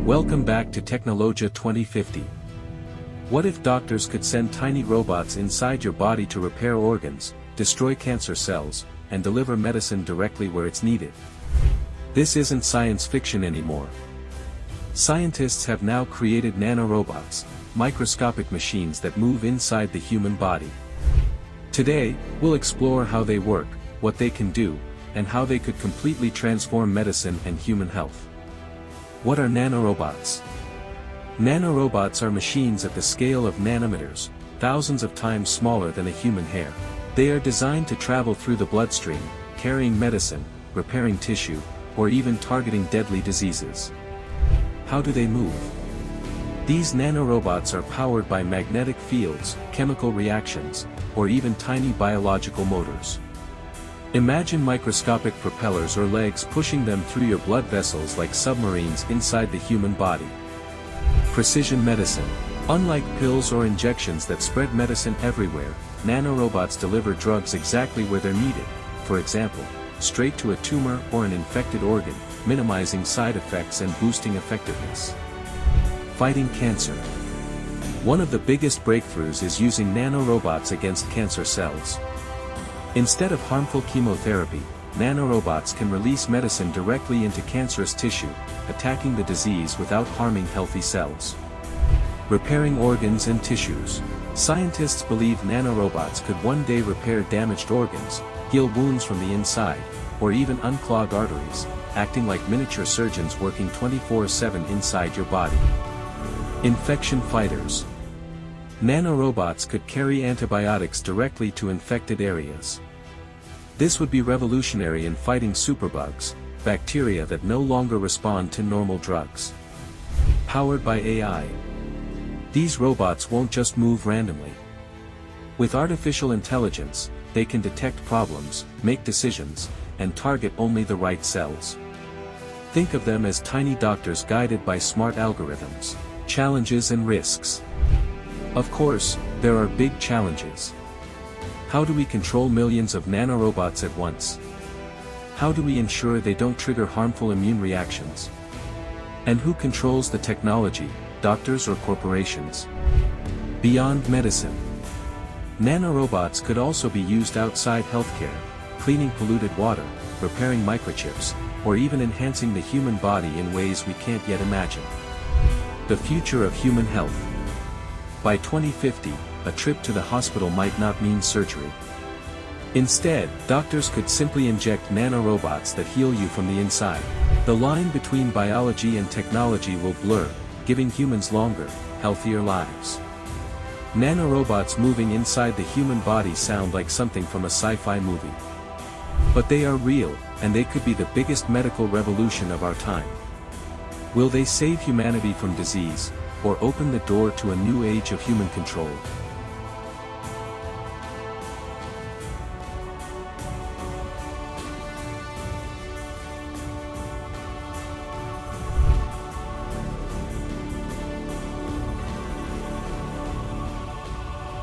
Welcome back to Technologia 2050. What if doctors could send tiny robots inside your body to repair organs, destroy cancer cells, and deliver medicine directly where it's needed? This isn't science fiction anymore. Scientists have now created nanorobots, microscopic machines that move inside the human body. Today, we'll explore how they work, what they can do, and how they could completely transform medicine and human health. What are nanorobots? Nanorobots are machines at the scale of nanometers, thousands of times smaller than a human hair. They are designed to travel through the bloodstream, carrying medicine, repairing tissue, or even targeting deadly diseases. How do they move? These nanorobots are powered by magnetic fields, chemical reactions, or even tiny biological motors. Imagine microscopic propellers or legs pushing them through your blood vessels like submarines inside the human body. Precision medicine. Unlike pills or injections that spread medicine everywhere, nanorobots deliver drugs exactly where they're needed, for example, straight to a tumor or an infected organ, minimizing side effects and boosting effectiveness. Fighting cancer. One of the biggest breakthroughs is using nanorobots against cancer cells. Instead of harmful chemotherapy, nanorobots can release medicine directly into cancerous tissue, attacking the disease without harming healthy cells. Repairing organs and tissues. Scientists believe nanorobots could one day repair damaged organs, heal wounds from the inside, or even unclog arteries, acting like miniature surgeons working 24/7 inside your body. Infection fighters. Nanorobots could carry antibiotics directly to infected areas. This would be revolutionary in fighting superbugs, bacteria that no longer respond to normal drugs. Powered by AI. These robots won't just move randomly. With artificial intelligence, they can detect problems, make decisions, and target only the right cells. Think of them as tiny doctors guided by smart algorithms. Challenges and risks. Of course, there are big challenges. How do we control millions of nanorobots at once? How do we ensure they don't trigger harmful immune reactions? And who controls the technology, doctors or corporations? Beyond medicine. Nanorobots could also be used outside healthcare, cleaning polluted water, repairing microchips, or even enhancing the human body in ways we can't yet imagine. The future of human health. By 2050, a trip to the hospital might not mean surgery. Instead, doctors could simply inject nanorobots that heal you from the inside. The line between biology and technology will blur, giving humans longer, healthier lives. Nanorobots moving inside the human body sound like something from a sci-fi movie. But they are real, and they could be the biggest medical revolution of our time. Will they save humanity from disease, or open the door to a new age of human control?